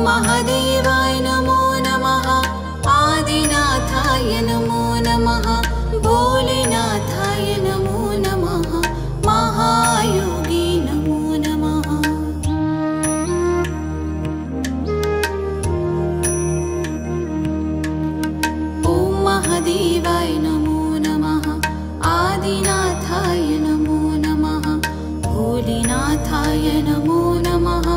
महादेवाय नमो नमः। आदिनाथाय नमो नमः। भोलेनाथाय नमो नमः। महायोगी नमो नमः। ॐ महादेवाय नमो नमः। आदिनाथाय नमो नमः। भोलेनाथाय नमो नमः।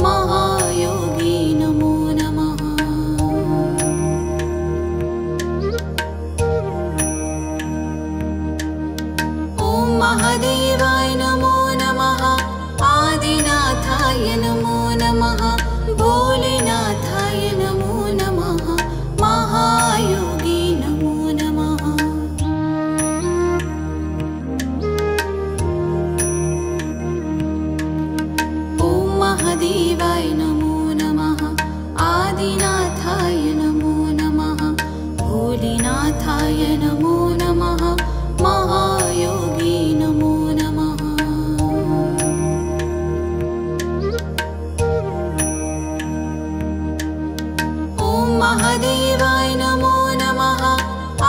महायोगी नमो नमः। ॐ महादेवाय नमो नमः। आदिनाथाय नमो नमः। भोलेनाथाय नमो नमः। महायोगी नमो नमः। ॐ महादेवाय नमो नमः। आदिनाथाय नमो नमः। भोलेनाथाय नमो नमः। महायोगी नमो नमः। ॐ महादेवाय नमो नमः।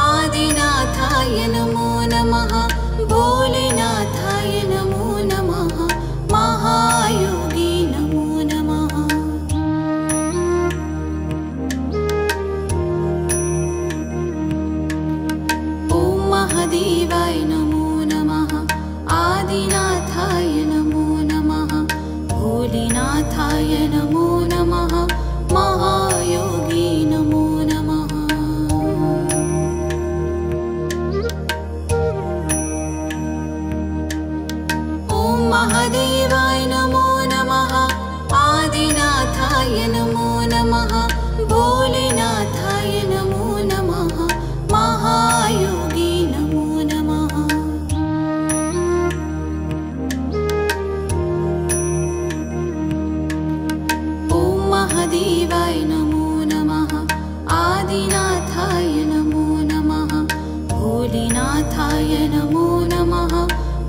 आदिनाथाय नमो नमः। भोलेनाथाय नमो नमः। महायोगी नमो नमः। ॐ महादेवाय नमो नमः। आदिनाथाय नमो नमः। भोलेनाथाय नमो नमः। महायोगी नमो नमः। ॐ महादेवाय नमो नमः। आदिनाथाय नमो नमः। भोलेनाथाय नमो नमः। महायोगी नमो नमः। ॐ महादेवाय नमो नमः। आदिनाथाय नमो नमः। भोलेनाथाय नमो नमः।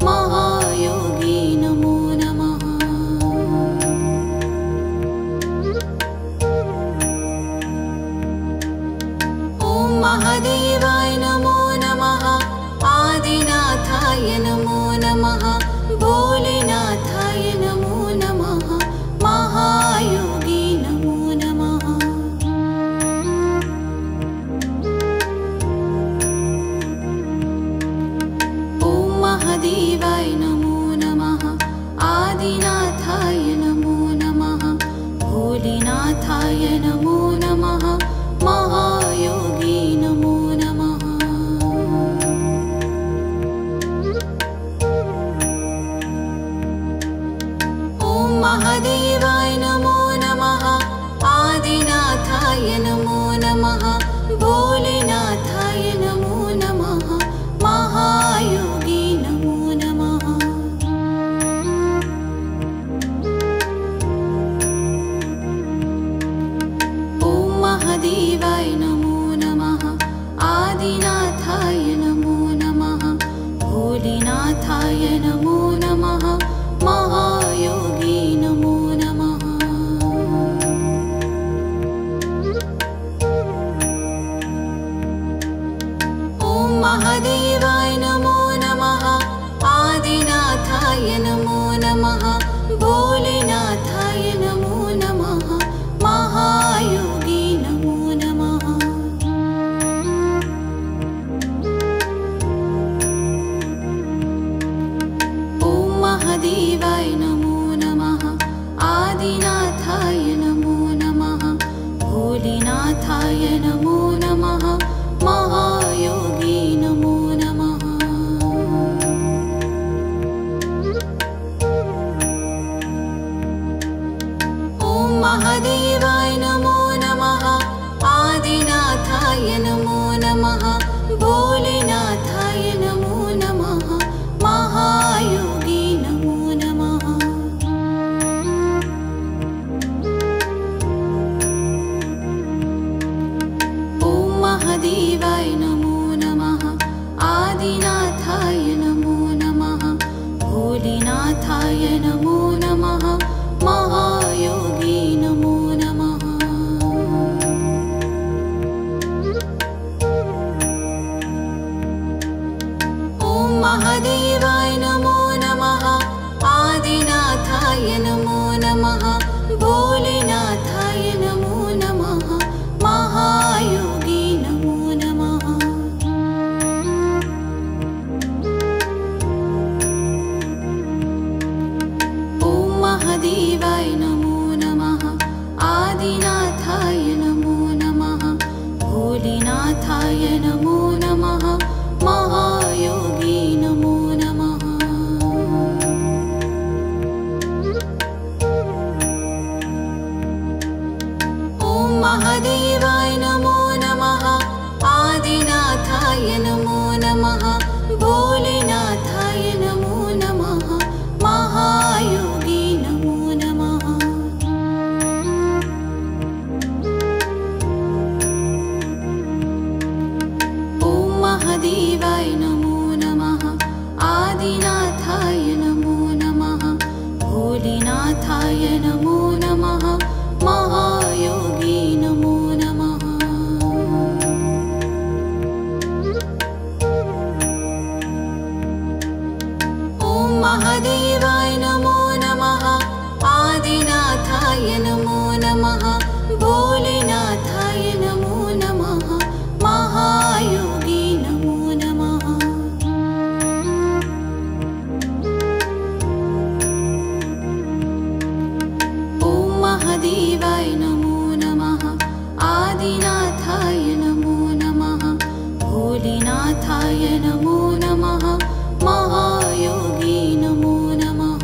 महायोगी नमो नमः। ॐ महादेवाय नमो नमः। आदिनाथाय नमो नमः। भोलेनाथाय नमो नमः। महायोगी नमो नमः। ॐ महादेवाय नमो नमः। आदिनाथाय नमो नमः। भोलेनाथाय नमो नमः। महायोगी नमो नमः। ॐ महादेवाय नमो नमः। आदिनाथाय नमो नमः। भोलेनाथाय नमो नमः। महायोगी नमो नमः। ॐ महादेवाय नमो नमः। आदिनाथाय नमो नमः। भोलेनाथाय नमो नमः। महायोगी नमो नमः। ॐ महादेवाय नमो नमः। आदिनाथाय नमो नमः। भोलेनाथाय नमो नमः। महायोगी नमो नमः। ॐ महादेवाय नमो नमः। आदिनाथाय नमो नमः। भोलेनाथाय नमो नमः। महायोगी नमो नमः। ॐ महादेवाय नमो नमः। आदिनाथाय नमो नमः। भोलेनाथाय नमो नमः। महायोगी नमो नमः। ॐ महादेवाय नमो नमः। आदिनाथाय नमो नमः। भोलेनाथाय नमो नमः। महायोगी नमो नमः। महादेवाय नमो नमः आदिनाथाय नमो नमः भोलेनाथाय नमो नमः महायोगी नमो नमः ॐ महादेवाय नमो नमः आदिनाथाय नमो नमः भोलेनाथाय नमो नमः महायोगी नमो नमः ॐ महादेवाय नमो नमः आदिनाथाय नमो नमः भोलेनाथाय नमो नमः महायोगी नमो नमः ॐ महादेवाय नमो नमः आदिनाथाय नमो नमः भोलेनाथाय नमो नमः महायोगी नमो नमः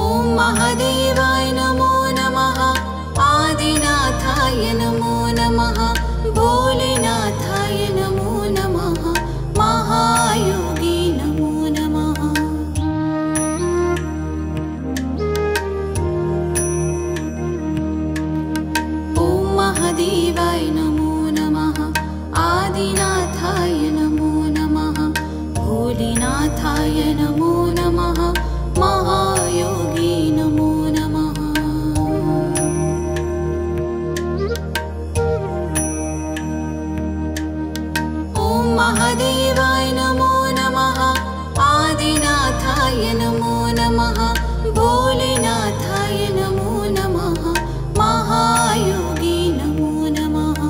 ॐ महादेवाय नमो नमः आदिनाथाय नमो नमः भोलेनाथाय नमो नमः महायोगी नमो नमः ॐ महादेवाय नमो नमः आदिनाथाय नमो नमः भोलेनाथाय नमो नमः महायोगी नमो नमः ॐ महादेवाय नमो नमः आदिनाथाय नमो नमः भोलेनाथाय नमो नमः महायोगी नमो नमः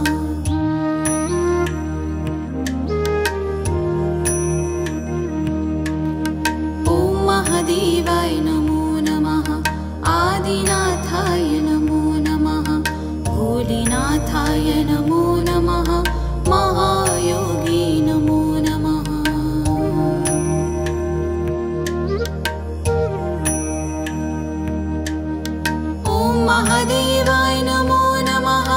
ॐ महादेवाय नमो नमः आदिनाथाय नमो नमः भोलेनाथाय नमो नमः महायोगी नमो नमः ॐ महादेवाय नमो नमः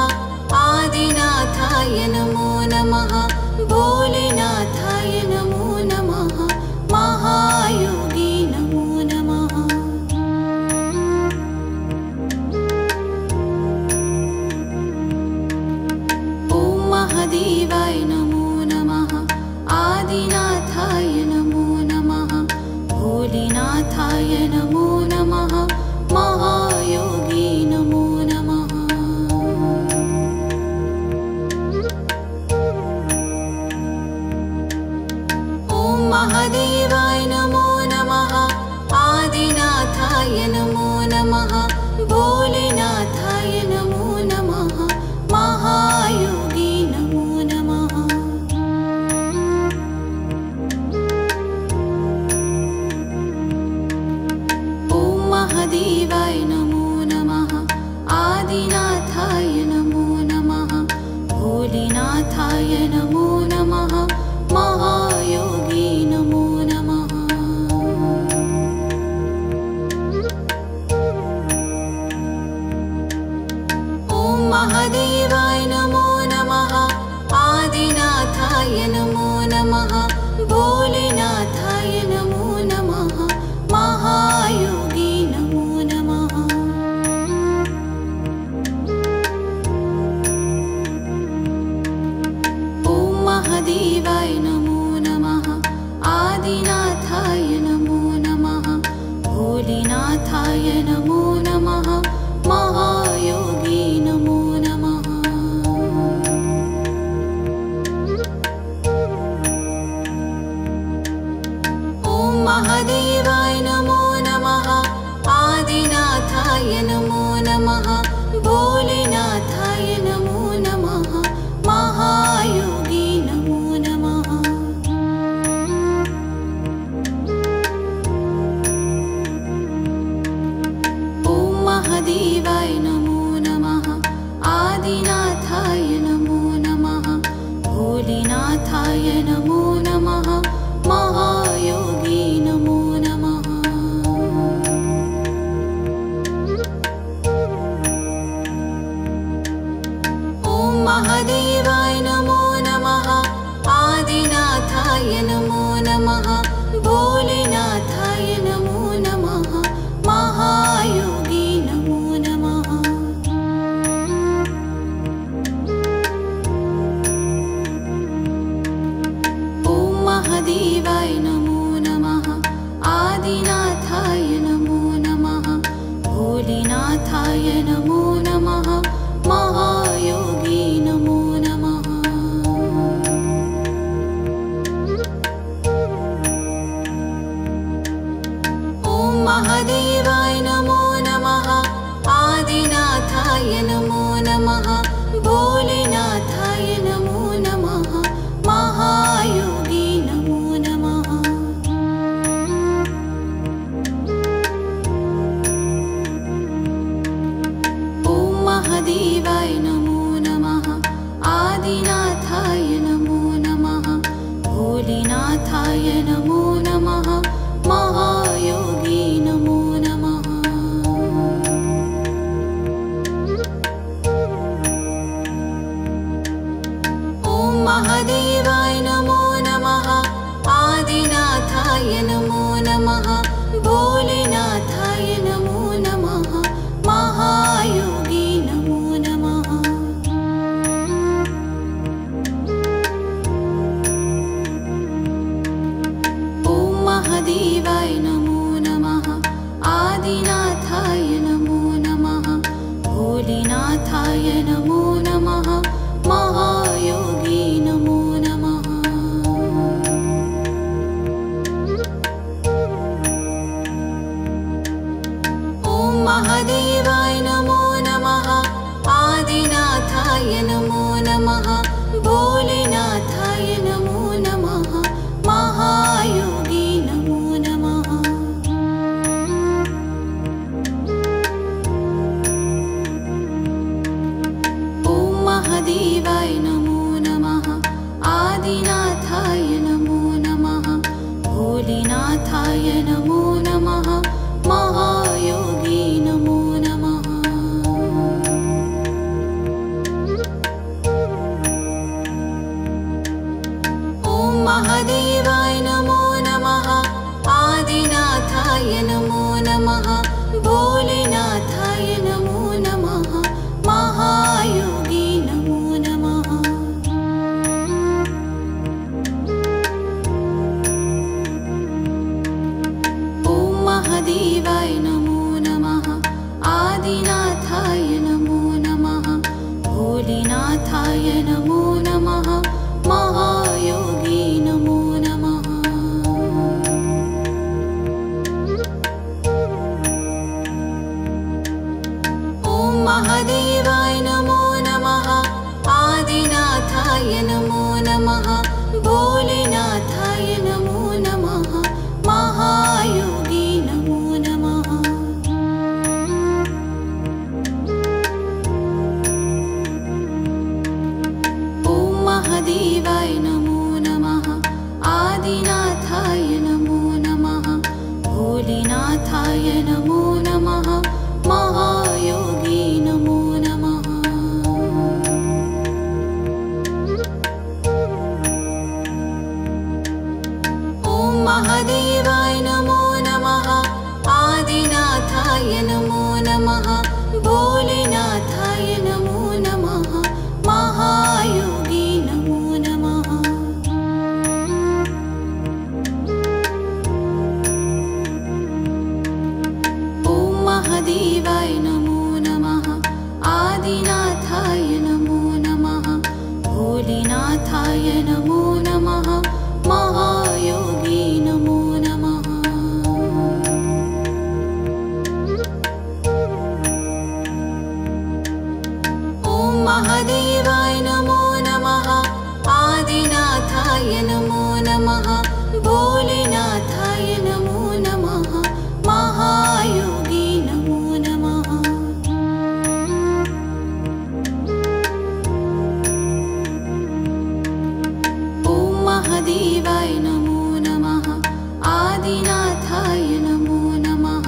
आदिनाथाय नमो नमः भोलेनाथाय नमो नमः महायोगी नमो नमः ॐ महादेवाय नमो नमः आदिनाथाय नमो नमः भोलेनाथाय नमो नमः महायोगी नमो नमः ॐ महादेवाय नमो नमः आदिनाथाय नमो नमः भोलेनाथाय नमो नमः महायोगी नमो नमः ॐ महादेवाय नमो नमः आदिनाथाय नमो नमः भोलेनाथाय नमो नमः महायोगी नमो नमः ॐ महादेवाय नमो नमः आदिनाथाय नमो नमः भोलेनाथाय नमो नमः महायोगी नमो नमः ॐ महादेवाय नमो नमः आदिनाथाय नमो नमः भोलेनाथाय नमो नमः महायोगी नमो नमः ॐ महादेवाय नमो नमः आदिनाथाय नमो नमः भोलेनाथाय नमो नमः महायोगी नमो नमः ॐ महादेवाय नमो नमः आदिनाथाय नमो नमः भोलेनाथाय नमो नमः महायोगी नमो नमः महादेवाय नमो नमः आदिनाथाय नमो नमः भोलेनाथाय नमो नमः महायोगी नमो नमः ॐ महादेवाय नमो नमः आदिनाथाय नमो नमः भोलेनाथाय नमो नमः महायोगी नमो नमः ॐ महादेवाय नमो नमः आदिनाथाय नमो नमः भोलेनाथाय नमो नमः महायोगी नमो नमः ॐ महादेवाय नमो नमः आदिनाथाय नमो नमः भोलेनाथाय नमो नमः महायोगी नमो नमः ॐ महादेवाय नमो नमः आदिनाथाय नमो नमः भोलेनाथाय नमो नमः महायोगी नमो नमः ॐ महादेवाय नमो नमः आदिनाथाय नमो नमः भोलेनाथाय नमो नमः महायोगी नमो नमः ॐ महादेवाय नमो नमः आदिनाथाय नमो नमः भोलेनाथाय नमो नमः महायोगी नमो नमः ॐ महादेवाय नमो नमः आदिनाथाय नमो नमः भोलेनाथाय नमो नमः महायोगी नमो नमः ॐ महादेवाय नमो नमः आदिनाथाय नमो नमः भोलेनाथाय नमो नमः महायोगी नमो नमः ॐ महादेवाय नमो नमः आदिनाथाय नमो नमः भोलेनाथाय नमो नमः महायोगी नमो नमः ॐ महादेवाय नमो नमः आदिनाथाय नमो नमः भोलेनाथाय नमो नमः महायोगी नमो नमः ॐ महादेवाय नमो नमः आदिनाथाय नमो नमः भोलेनाथाय नमो नमः महायोगी नमो नमः ॐ महादेवाय नमो नमः आदिनाथाय नमो नमः भोलेनाथाय नमो नमः महायोगी नमो नमः ॐ महादेवाय नमो नमः आदिनाथाय नमो नमः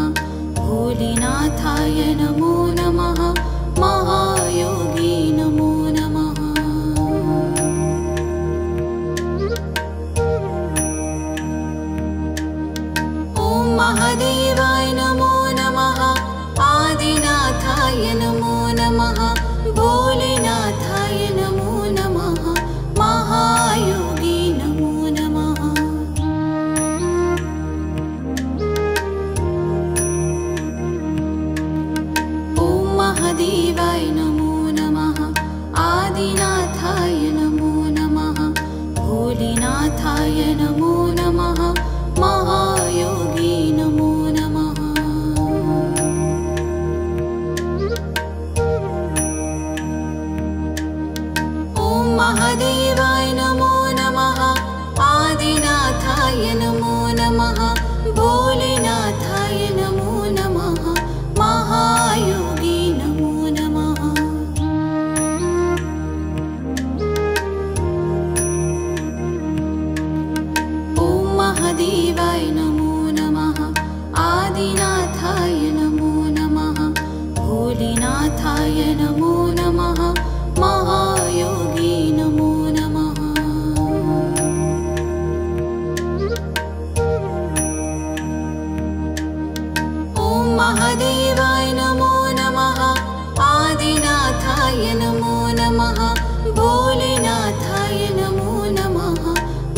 भोलेनाथाय नमो नमः महायोगी नमो नमः ॐ महादेवाय नमो नमः आदिनाथाय नमो नमः भोलेनाथाय नमो नमः महायोगी नमो नमः ॐ महादेवाय नमो नमः आदिनाथाय नमो नमः भोलेनाथाय नमो नमः महायोगी नमो महादेवाय नमो नमः आदिनाथाय नमो नमः भोलेनाथाय नमो नमः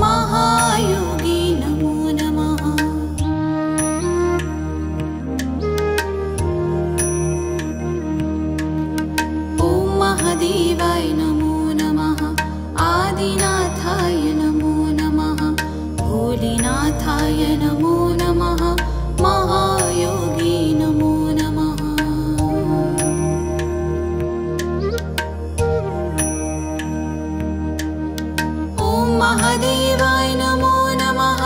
महायोगी नमो नमः ॐ महादेवाय नमो नमः आदिनाथाय नमो नमः भोलेनाथाय नमो नमः महायोगी नमो नमः ॐ महादेवाय नमो नमः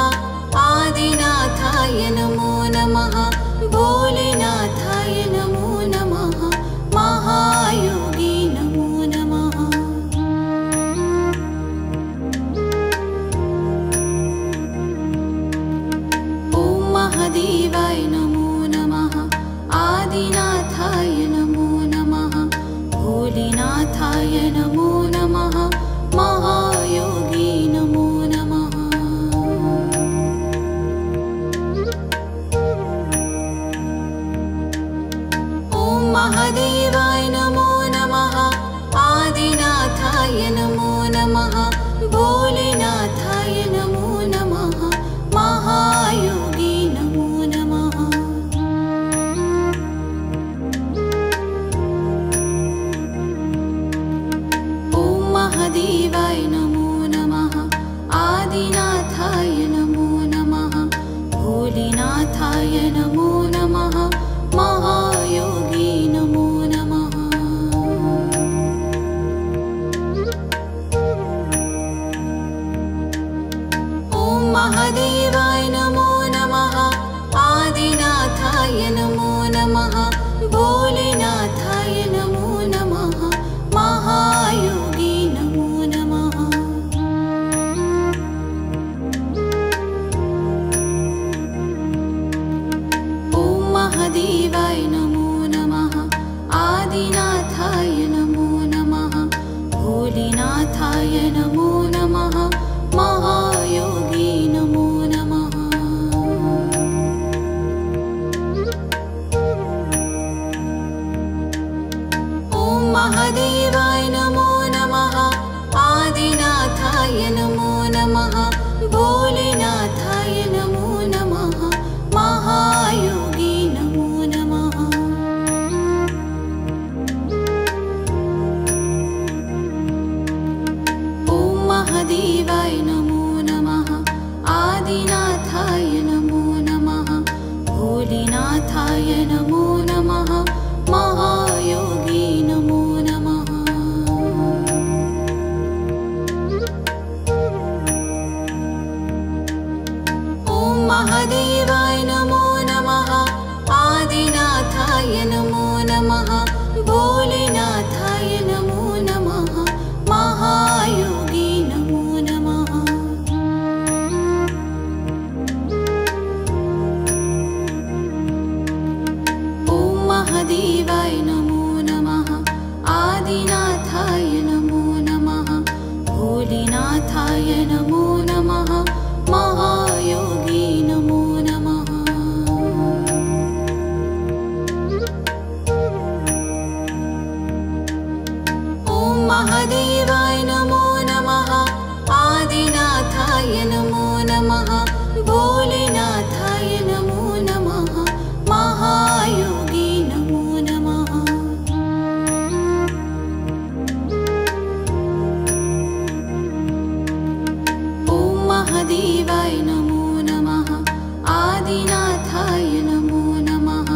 आदिनाथाय नमो नमः भोलेनाथाय नमो नमः महायोगी नमो नमः ॐ महादेवाय नमो नमः आदिनाथाय नमो नमः भोलेनाथाय नमो नमः महायोगी नमो नमः ॐ महादेवाय नमो नमः आदिनाथाय नमो नमः भोलेनाथाय नमो नमः महायोगी नमो नमः ॐ महादेवाय नमो नमः आदिनाथाय नमो नमः भोलेनाथाय नमो नमः महायोगी नमो नमः ॐ महादेवाय नमो नमः आदिनाथाय नमो नमः भोलेनाथाय नमो नमः महायोगी नमो नमः ॐ महादेवाय नमो नमः आदिनाथाय नमो नमः भोलेनाथाय नमो नमः महायोगी नमो नमः ॐ महादेवाय नमो नमः आदिनाथाय नमो नमः भोलेनाथाय नमो नमः महायोगी नमो नमः ॐ महादेवाय नमो नमः आदिनाथाय नमो नमः भोलेनाथाय नमो नमः महायोगी नमो नमः ॐ महादेवाय नमो नमः आदिनाथाय नमो नमः भोलेनाथाय नमो नमः महायोगी नमो नमः ॐ महादेवाय नमो नमः आदिनाथाय नमो नमः भोलेनाथाय नमो नमः महायोगी नमो नमः ॐ महादेवाय नमो नमः आदिनाथाय नमो नमः भोलेनाथाय नमो नमः महायोगी नमो नमः ॐ महादेवाय नमो नमः आदिनाथाय नमो नमः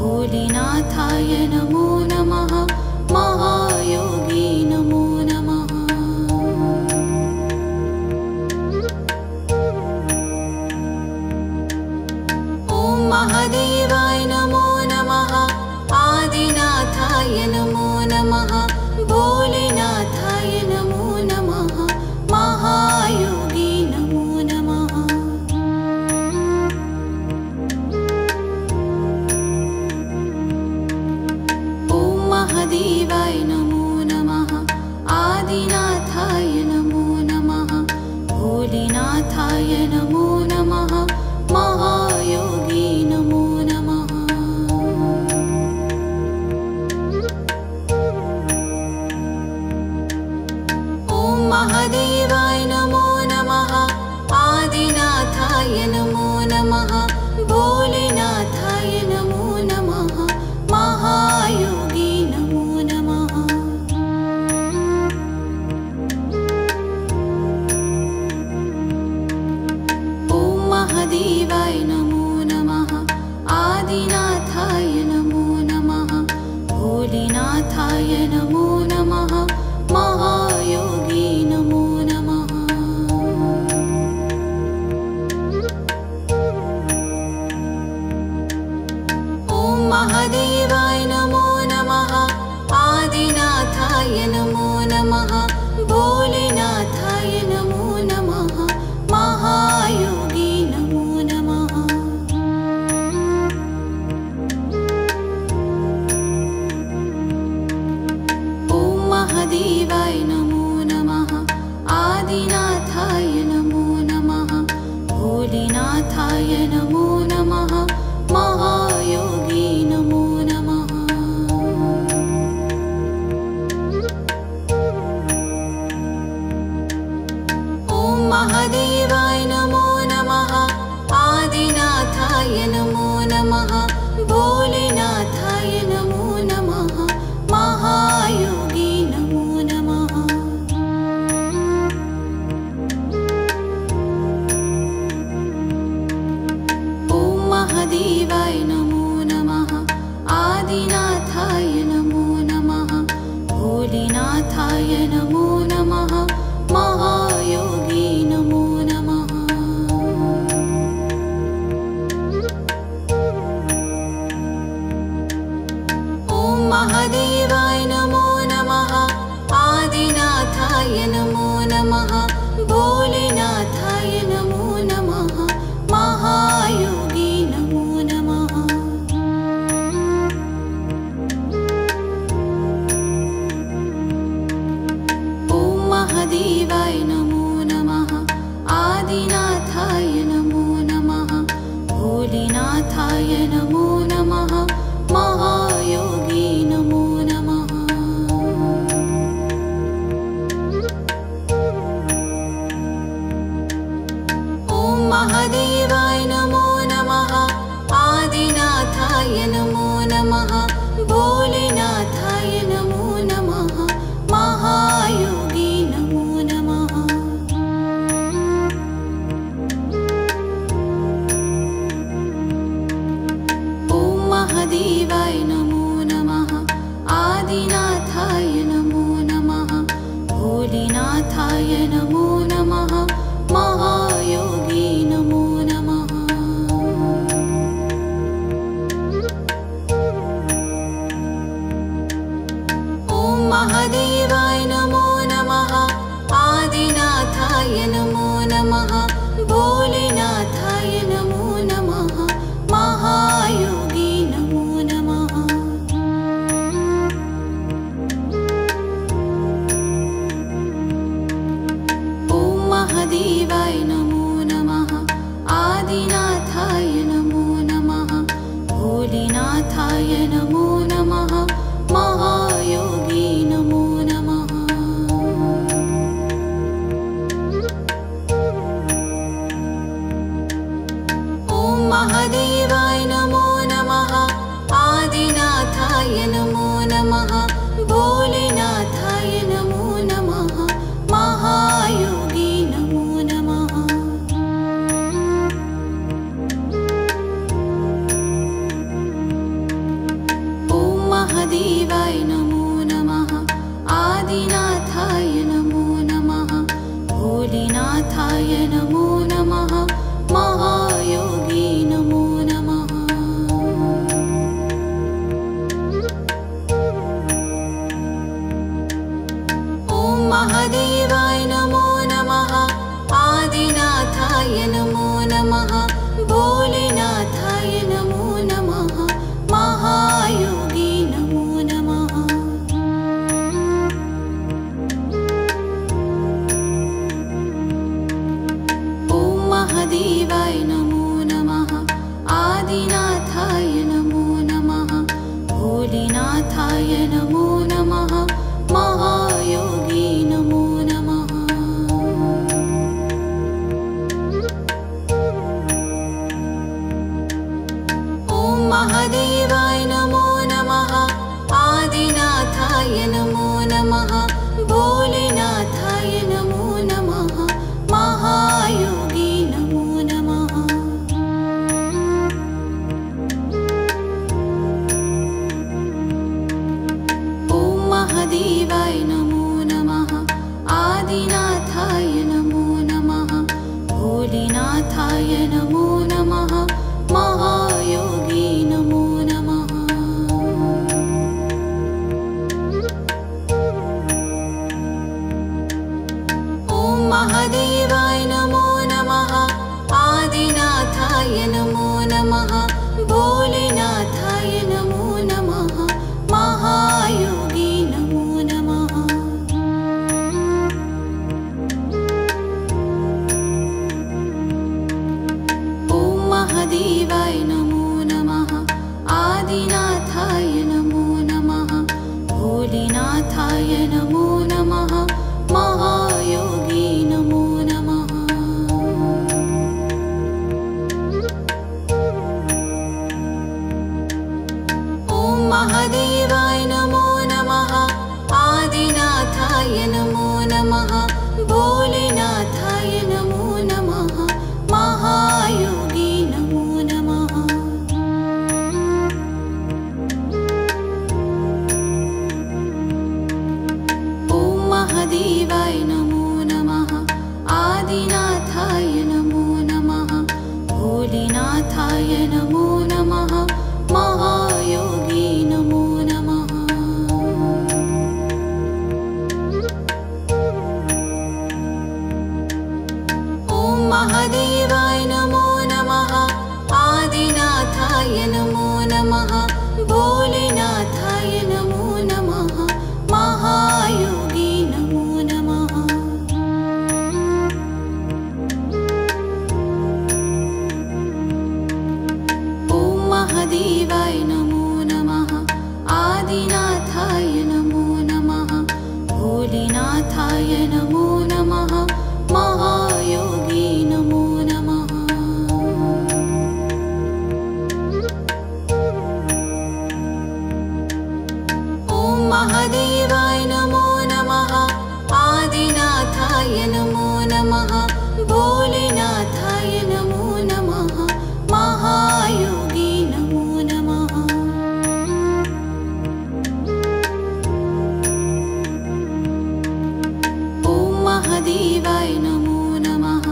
भोलेनाथाय नमो नमः महायोगी नमो नमः ॐ महादेवाय नमो नमः आदिनाथाय नमो नमः भोलेनाथाय नमो नमः महायोगी नमो नमः ॐ महादेवाय नमो नमः आदिनाथाय नमो नमः भोलेनाथाय नमो नमः महायोगी नमो नमः महादेवाय नमो नमः आदिनाथाय नमो नमः भोलेनाथाय नमो नमः महायोगी नमो नमः ॐ महादेवाय नमो नमः आदिनाथाय नमो नमः भोलेनाथाय नमो नमः महायोगी नमो नमः ॐ महादेवाय नमो नमः आदिनाथाय नमो नमः भोलेनाथाय नमो नमः महायोगी नमो नमः ॐ महादेवाय नमो नमः आदिनाथाय नमो नमः भोलेनाथाय नमो नमः महायोगी नमो नमः ॐ महादेवाय नमो नमः आदिनाथाय नमो नमः भोलेनाथाय नमो नमः महायोगी नमो नमः ॐ महादेवाय नमो नमः आदिनाथाय नमो नमः भोलेनाथाय नमो नमः महायोगी नमो नमः ॐ महादेवाय नमो नमः आदिनाथाय नमो नमः भोलेनाथाय नमो नमः महायोगी नमो नमः ॐ महादेवाय नमो नमः आदिनाथाय नमो नमः भोलेनाथाय नमो नमः महायोगी नमो नमः ॐ महादेवाय नमो नमः आदिनाथाय नमो नमः भोलेनाथाय नमो नमः महायोगी नमो नमः ॐ महादेवाय नमो नमः आदिनाथाय नमो नमः भोलेनाथाय नमो नमः महायोगी नमो नमः ॐ महादेवाय नमो नमः आदिनाथाय नमो नमः भोलेनाथाय नमो नमः महायोगी नमो नमः ॐ महादेवाय नमो नमः आदिनाथाय नमो नमः भोलेनाथाय नमो नमः महायोगी नमो नमः ॐ महादेवाय नमो नमः आदिनाथाय नमो नमः भोलेनाथाय नमो नमः महायोगी नमो नमः ॐ महादेवाय नमो नमः आदिनाथाय नमो नमः भोलेनाथाय नमो नमः महायोगी नमो नमः ॐ महादेवाय नमो नमः आदिनाथाय नमो नमः भोलेनाथाय नमो नमः महायोगी नमो नमः ॐ महादेवाय नमो नमः आदिनाथाय नमो नमः भोलेनाथाय नमो नमः महायोगी नमो नमः महादेवाय नमो नमः आदिनाथाय नमो नमः भोलेनाथाय नमो नमः महायोगी नमो नमः ॐ महादेवाय नमो नमः आदिनाथाय नमो नमः भोलेनाथाय नमो नमः महायोगी नमो नमः ॐ महादेवाय नमो नमः आदिनाथाय नमो नमः भोलेनाथाय नमो नमः महायोगी नमो नमः ॐ महादेवाय नमो नमः आदिनाथाय नमो नमः भोलेनाथाय नमो नमः महायोगी नमो नमः ॐ महादेवाय नमो नमः आदिनाथाय नमो नमः भोलेनाथाय नमो नमः महायोगी नमो नमः ॐ महादेवाय नमो नमः आदिनाथाय नमो नमः भोलेनाथाय नमो नमः महायोगी नमो नमः ॐ महादेवाय नमो नमः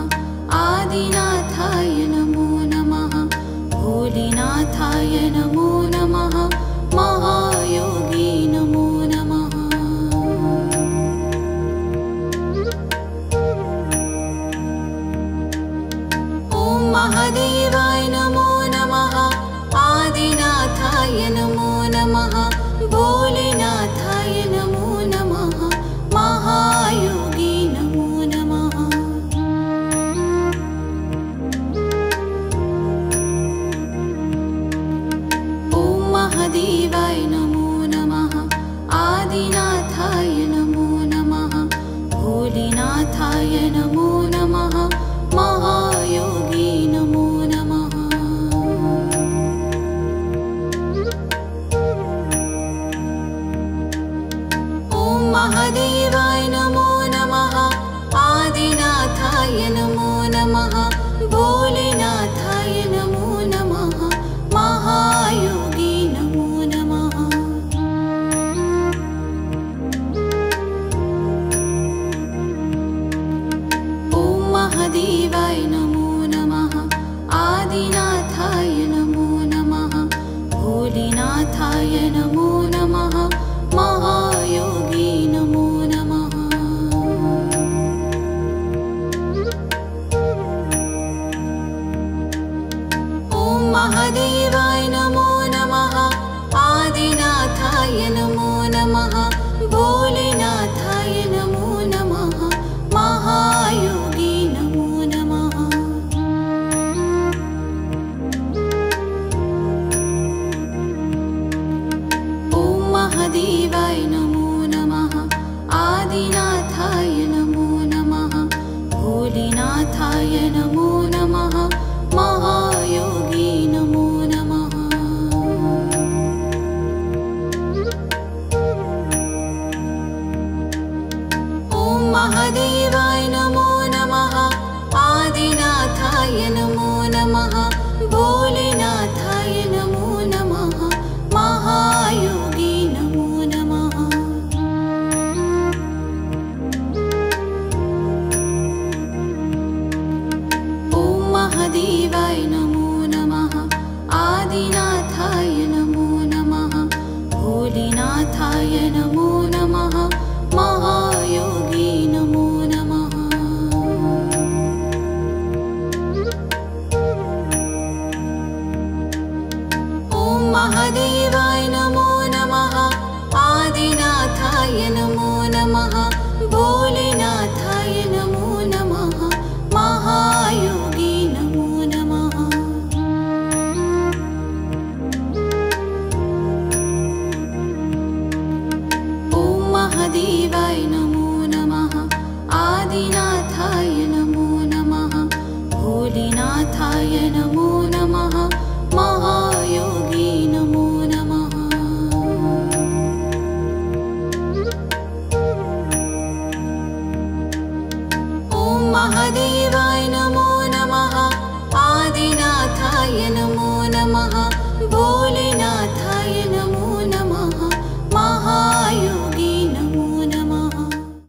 आदिनाथाय नमो नमः भोलेनाथाय नमो नमः महायोगी नमो नमः ॐ महादेवाय नमो नमः आदिनाथाय नमो नमः भोलेनाथाय नमो नमः महायोगी नमो नमः ॐ महादेवाय नमो नमः आदिनाथाय नमो नमः भोलेनाथाय नमो नमः महायोगी नमो नमः ॐ महादेवाय नमो नमः आदिनाथाय नमो नमः भोलेनाथाय नमो नमः महायोगी नमो नमः ॐ महादेवाय नमो नमः आदिनाथाय नमो नमः भोलेनाथाय नमो नमः महायोगी नमो नमः ॐ महादेवाय नमो नमः आदिनाथाय नमो नमः भोलेनाथाय नमो नमः महायोगी नमो नमः ॐ महादेवाय नमो नमः आदिनाथाय नमो नमः भोलेनाथाय नमो नमः महायोगी नमो नमः ॐ महादेवाय नमो नमः आदिनाथाय नमो नमः भोलेनाथाय नमो नमः महायोगी नमो नमः ॐ महादेवाय नमो नमः आदिनाथाय नमो नमः भोलेनाथाय नमो नमः महायोगी नमो नमः ॐ महादेवाय नमो नमः आदिनाथाय नमो नमः भोलेनाथाय नमो नमः महायोगी नमो नमः आदिनाथाय